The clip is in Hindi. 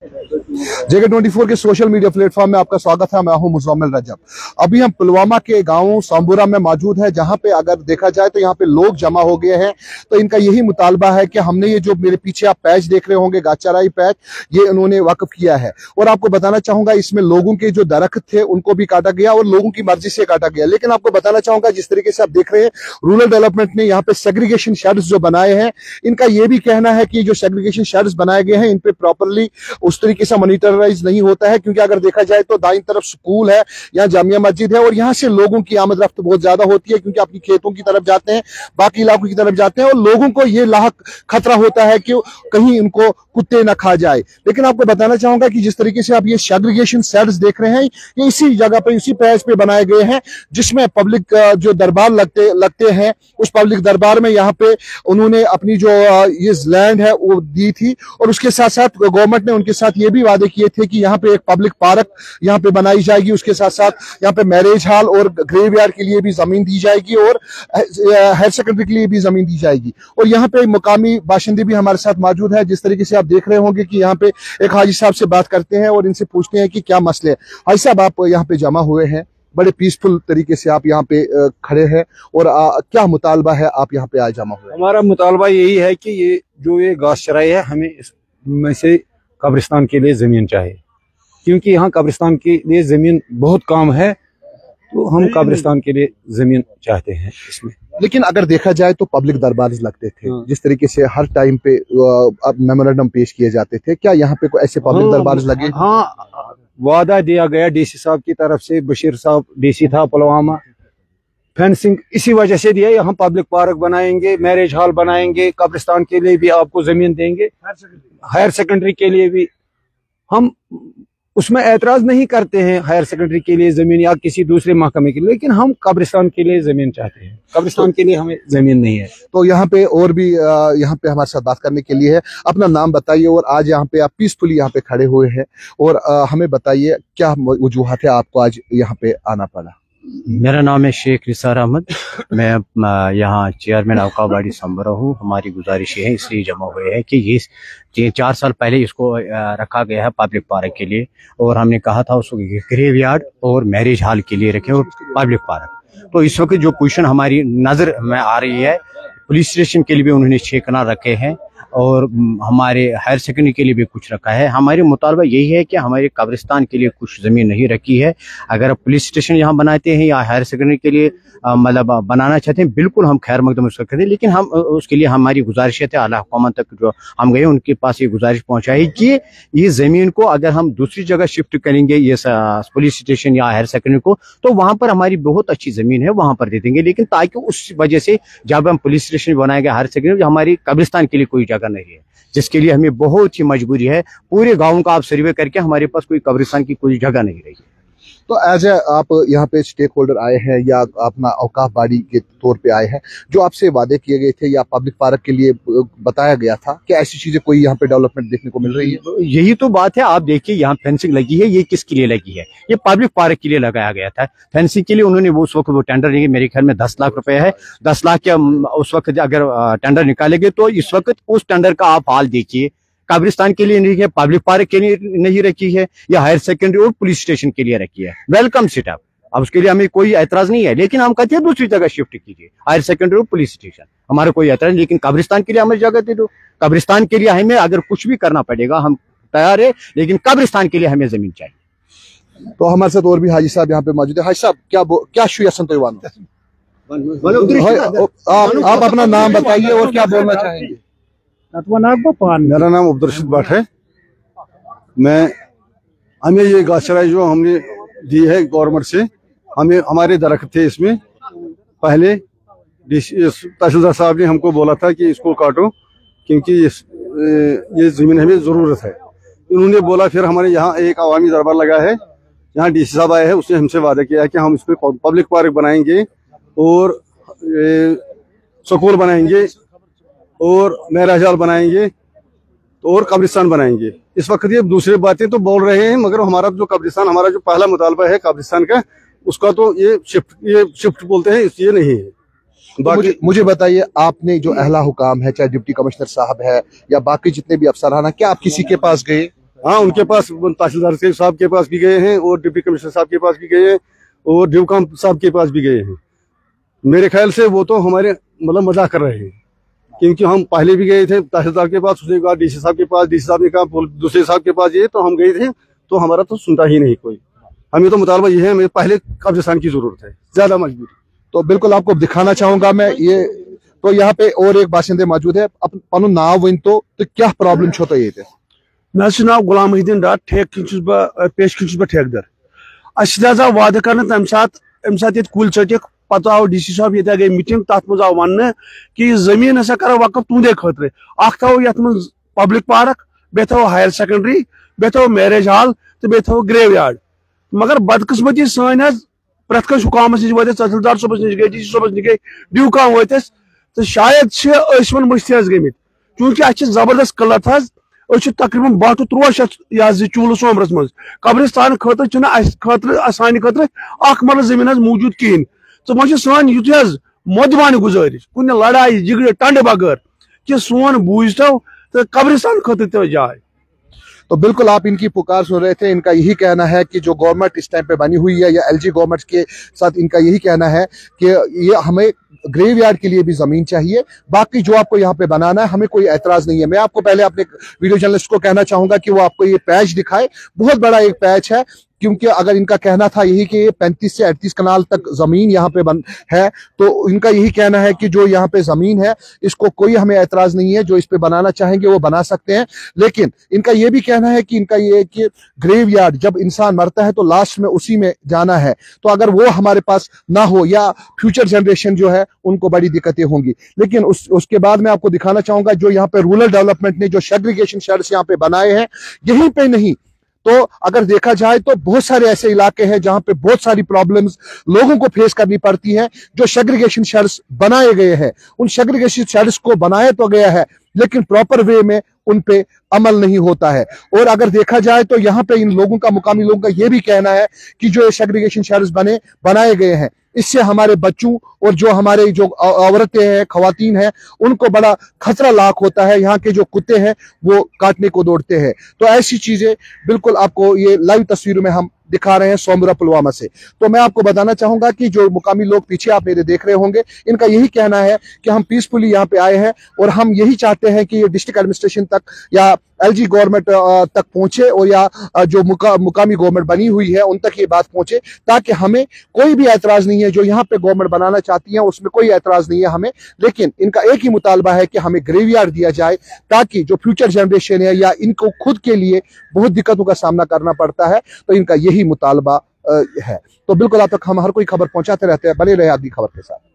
JK24 के सोशल मीडिया प्लेटफॉर्म में आपका स्वागत है। मैं हूं मुज़म्मिल रजब। अभी हम पुलवामा के गांव सांबुरा में मौजूद है, जहां पे अगर देखा जाए तो यहां पे लोग जमा हो गए हैं। तो इनका यही मुतालबा है कि हमने ये जो मेरे पीछे आप पैच देख रहे होंगे, गाचाराई पैच, ये उन्होंने वाकफ किया है। और आपको बताना चाहूंगा, इसमें लोगों के जो दरख्त थे उनको भी काटा गया और लोगों की मर्जी से काटा गया। लेकिन आपको बताना चाहूंगा, जिस तरीके से आप देख रहे हैं, रूरल डेवलपमेंट ने यहाँ पे सेग्रीगेशन शेड्स जो बनाए हैं, इनका ये भी कहना है कि जो सेग्रीगेशन शेड्स बनाए गए हैं, इन पे प्रॉपरली उस तरीके से मॉनिटराइज नहीं होता है। क्योंकि अगर देखा जाए तो दाईं तरफ स्कूल है, यहाँ जामिया मस्जिद है और यहाँ से लोगों की आमद रफ्त बहुत ज्यादा होती है, क्योंकि अपनी खेतों की तरफ जाते हैं, बाकी इलाकों की तरफ जाते हैं और लोगों को ये लाहक खतरा होता है कि कहीं इनको कुत्ते न खा जाए। लेकिन आपको बताना चाहूंगा कि जिस तरीके से आप ये सेग्रीगेशन सेल्स देख रहे हैं, ये इसी जगह पे, इसी पैच पे बनाए गए हैं, जिसमें पब्लिक जो दरबार लगते हैं, उस पब्लिक दरबार में यहाँ पे उन्होंने अपनी जो ये लैंड है वो दी थी। और उसके साथ साथ गवर्नमेंट ने उनके साथ ये भी वादे किए थे कि यहाँ पे एक पब्लिक पार्क यहाँ पे बनाई जाएगी, उसके साथ साथ यहाँ पे मैरिज हॉल और ग्रेवयार्ड के लिए भी जमीन दी जाएगी और हायर सेकेंडरी के लिए भी जमीन दी जाएगी। और यहाँ पे मुकामी बाशिंदे भी हमारे साथ मौजूद है। जिस तरीके से आप देख रहे होंगे कि यहाँ पे एक हाजी साहब से बात करते हैं और इनसे पूछते हैं कि क्या मसले हैं। हाजी साहब, आप यहाँ पे जमा हुए हैं, बड़े पीसफुल तरीके से आप यहाँ पे खड़े हैं, और क्या मुतालबा है, आप यहाँ पे आज जमा हुए? हमारा मुतालबा यही है कि ये घास चराई है, हमें इसमें से कब्रिस्तान के लिए जमीन चाहिए, क्योंकि यहाँ कब्रिस्तान के लिए जमीन बहुत कम है, तो हम कब्रिस्तान के लिए जमीन चाहते हैं इसमें। लेकिन अगर देखा जाए तो पब्लिक दरबार लगते थे, जिस तरीके से हर टाइम पे मेमोरेंडम पेश किए जाते थे, क्या यहाँ पे कोई ऐसे पब्लिक दरबार लगे? हाँ, वादा दिया गया डीसी साहब की तरफ से, बशीर साहब डीसी था पुलवामा, फेंसिंग इसी वजह से दिया, यहाँ पब्लिक पार्क बनाएंगे, मैरिज हॉल बनाएंगे, कब्रिस्तान के लिए भी आपको जमीन देंगे, हायर सेकेंडरी के लिए भी। हम उसमें एतराज नहीं करते हैं हायर सेकेंडरी के लिए जमीन या किसी दूसरे महकमे के लिए, लेकिन हम कब्रिस्तान के लिए जमीन चाहते हैं, कब्रिस्तान के लिए हमें जमीन नहीं है। तो यहाँ पे और भी यहाँ पे हमारे साथ बात करने के लिए है। अपना नाम बताइए और आज यहाँ पे आप पीसफुली यहाँ पे खड़े हुए हैं, और हमें बताइए क्या वजूहत है आपको आज यहाँ पे आना पड़ा? मेरा नाम है शेख निसार अहमद, मैं यहाँ चेयरमैन अवकाबाड़ी सांबुरा हूँ। हमारी गुजारिश है, इसलिए जमा हुए हैं कि ये 4 साल पहले इसको रखा गया है पब्लिक पार्क के लिए, और हमने कहा था उसको ग्रेवयार्ड और मैरिज हॉल के लिए रखें और पब्लिक पार्क। तो इस वक्त जो पोजीशन हमारी नजर में आ रही है, पुलिस स्टेशन के लिए भी उन्होंने 6 कनाल रखे हैं और हमारे हायर सेकेंडरी के लिए भी कुछ रखा है। हमारी मुतालबा यही है कि हमारे कब्रिस्तान के लिए कुछ ज़मीन नहीं रखी है। अगर पुलिस स्टेशन यहाँ बनाते हैं या हायर सेकेंडरी के लिए मतलब बनाना चाहते हैं, बिल्कुल हम खैर मकदम उसका करते हैं, लेकिन हम उसके लिए हमारी गुजारिश है आला हुकूमत तक जो हम गए उनके पास ये गुजारिश पहुँचाई कि ये ज़मीन को अगर हम दूसरी जगह शिफ्ट करेंगे, ये पुलिस स्टेशन या हायर सेकेंडरी को, तो वहाँ पर हमारी बहुत अच्छी ज़मीन है, वहाँ पर दे देंगे। लेकिन ताकि उस वजह से जब हम पुलिस स्टेशन बनाएंगे हायर सेकेंडरी, हमारी कब्रिस्तान के लिए कोई जगह नहीं है, जिसके लिए हमें बहुत ही मजबूरी है। पूरे गाँव का आप सर्वे करके हमारे पास कोई कब्रिस्तान की कोई जगह नहीं रही है। तो एज ए आप यहाँ पे स्टेक होल्डर आए हैं या अपना औकाफ बाड़ी के तौर पे आए हैं, जो आपसे वादे किए गए थे या पब्लिक पार्क के लिए बताया गया था कि ऐसी चीजें कोई यहाँ पे डेवलपमेंट देखने को मिल रही है? यही तो बात है। आप देखिए यहाँ फेंसिंग लगी है, ये किसके लिए लगी है? ये पब्लिक पार्क के लिए लगाया गया था। फेंसिंग के लिए उन्होंने उस वक्त वो टेंडर नहीं, मेरे ख्याल में 10 लाख रुपए है। 10 लाख के उस वक्त अगर टेंडर निकालेंगे तो इस वक्त उस टेंडर का आप हाल देखिए, कब्रिस्तान के लिए नहीं है, पब्लिक पार्क के लिए नहीं रखी है, या हायर सेकेंडरी और पुलिस स्टेशन के लिए रखी है। वेलकम सेटअप, अब उसके लिए हमें कोई एतराज नहीं है, लेकिन हम कहते हैं दूसरी जगह शिफ्ट कीजिए, हायर सेकेंडरी और पुलिस स्टेशन, हमारा कोई एतराज नहीं। लेकिन कब्रिस्तान के लिए हमें जगह दे दो। कब्रिस्तान के लिए हमें अगर कुछ भी करना पड़ेगा हम तैयार है, लेकिन कब्रिस्तान के लिए हमें जमीन चाहिए। तो हमारे साथ और भी हाजी साहब यहाँ पे मौजूद है। हाजी साहब, क्या शुयासन तो आप अपना नाम बताइए और क्या बोलना चाहेंगे? मेरा नाम अब्दुल भट्ट है। हमें ये घास चराई जो हमने दी है गवर्नमेंट से, हमें हमारे दरख्त थे इसमें, पहले तहसीलदार साहब ने हमको बोला था कि इसको काटो क्योंकि ये जमीन हमें जरूरत है। उन्होंने बोला, फिर हमारे यहाँ एक अवामी दरबार लगा है, यहाँ डीसी साहब आए हैं, उसने हमसे वादा किया है कि हम इस पर पब्लिक पार्क बनाएंगे और स्कूल बनाएंगे और मैरिज हॉल बनाएंगे और कब्रिस्तान बनाएंगे। इस वक्त ये दूसरी बातें तो बोल रहे हैं, मगर हमारा जो कब्रिस्तान, हमारा जो पहला मुतालबा है कब्रिस्तान का, उसका तो ये शिफ्ट बोलते हैं, ये नहीं है। तो मुझे बताइए, आपने जो अहला हुकाम है, चाहे डिप्टी कमिश्नर साहब है या बाकी जितने भी अफसरान हैं, क्या आप किसी के पास गए? हाँ, उनके पास तहसीलदार साहब के पास भी गए हैं और डिप्टी कमिश्नर साहब के पास भी गए हैं और डिवकाम साहब के पास भी गए हैं। मेरे ख्याल से वो तो हमारे मतलब मजाक कर रहे हैं, क्योंकि हम पहले भी गए थे तहसीलदार के पास, उसके बाद डीसी साहब के पास, डीसी साहब ने कहा दूसरे साहब के पास, ये तो हम गए थे तो हमारा तो सुनता ही नहीं कोई। हमें तो मुतालबा ये है, हमें पहले कब्रिस्तान की जरूरत है, ज्यादा मजबूरी। तो बिल्कुल आपको दिखाना चाहूंगा मैं ये, तो यहाँ पे और एक बाशिंदे मौजूद है। अपन नाव वन तो क्या प्रॉब्लम छो तो ये मे नाव गुलाम मुहिद्दीन डार, पेश बह ठेकेदार। असा वाद कर तम सात कुल चटिक, पत आव डीसी साहब ये गई मीटिंग, तथ मज आव वन कि जमीन हसा कर वकफ तुंदे खतर, थो ये पब्लिक पार्क, बे थो हायर सेकेंडरी, बे थो मैरिज हॉल तो बे थो ग्रेव यार्ड। मगर बदकिस्मती सन प्रत कस हुकामस नश वत, तहसीलदार सोबस नश गई, डीसी सोबस नश गई, ड्यूकाम वत, तो शायद मुश्त गमित, चूंकि अ जबरदस्त किल्लत तकरीबन 12 to 13 शत चूल सोमरस मज कब्रिस्तान खतर सान खतर मरल जमीन मौजूद कहें। तो वो सान यु मोदबान गुजारिश कुन लड़ाई झगड़े टंड बगैर कि सोन बूझ तो कब्रिस्तान खतर तो जाए। तो बिल्कुल आप इनकी पुकार सुन रहे थे। इनका यही कहना है कि जो गवर्नमेंट इस टाइम पे बनी हुई है या एलजी गवर्नमेंट के साथ इनका यही कहना है कि ये हमें ग्रेवयार्ड के लिए भी जमीन चाहिए, बाकी जो आपको यहाँ पे बनाना है हमें कोई एतराज नहीं है। मैं आपको पहले अपने वीडियो जर्नलिस्ट को कहना चाहूंगा कि वो आपको ये पैच दिखाए, बहुत बड़ा एक पैच है, क्योंकि अगर इनका कहना था यही कि 35 से 38 कनाल तक जमीन यहाँ पे है, तो इनका यही कहना है कि जो यहाँ पे जमीन है इसको कोई हमें एतराज नहीं है, जो इस पे बनाना चाहेंगे वो बना सकते हैं। लेकिन इनका ये भी कहना है कि इनका ये कि ग्रेवयार्ड जब इंसान मरता है तो लास्ट में उसी में जाना है, तो अगर वो हमारे पास ना हो या फ्यूचर जनरेशन जो है उनको बड़ी दिक्कतें होंगी। लेकिन उसके बाद मैं आपको दिखाना चाहूंगा जो यहाँ पे रूरल डेवलपमेंट ने जो सेग्रीगेशन शेड्स यहाँ पे बनाए हैं, यहीं पे नहीं तो अगर देखा जाए तो बहुत सारे ऐसे इलाके हैं जहां पे बहुत सारी प्रॉब्लम्स लोगों को फेस करनी पड़ती है। जो सेग्रीगेशन शेड्स बनाए गए हैं, उन सेग्रीगेशन शेड्स को बनाया तो गया है लेकिन प्रॉपर वे में उन पे अमल नहीं होता है। और अगर देखा जाए तो यहाँ पे इन लोगों का, मुकामी लोगों का ये भी कहना है कि जो सेग्रीगेशन शेड्स बनाए गए हैं, इससे हमारे बच्चों और जो हमारे जो औरतें हैं, खवातीन हैं, उनको बड़ा खतरा लाक होता है। यहाँ के जो कुत्ते हैं वो काटने को दौड़ते हैं। तो ऐसी चीजें बिल्कुल आपको ये लाइव तस्वीरों में हम दिखा रहे हैं सोमबुरा पुलवामा से। तो मैं आपको बताना चाहूंगा कि जो मुकामी लोग पीछे आप मेरे देख रहे होंगे, इनका यही कहना है कि हम पीसफुली यहाँ पे आए हैं और हम यही चाहते हैं कि ये डिस्ट्रिक्ट एडमिनिस्ट्रेशन तक या एलजी गवर्नमेंट तक पहुंचे और या जो मुकामी गवर्नमेंट बनी हुई है उन तक ये बात पहुंचे, ताकि हमें कोई भी ऐतराज नहीं है। जो यहाँ पे गवर्नमेंट बनाना चाहती है उसमें कोई ऐतराज नहीं है हमें, लेकिन इनका एक ही मुतालबा है कि हमें ग्रेवयार्ड दिया जाए, ताकि जो फ्यूचर जनरेशन है या इनको खुद के लिए बहुत दिक्कतों का सामना करना पड़ता है, तो इनका यही मुतालबा है। तो बिल्कुल आप तक हम हर कोई खबर पहुंचाते रहते हैं। बने रहे आदि खबर के साथ।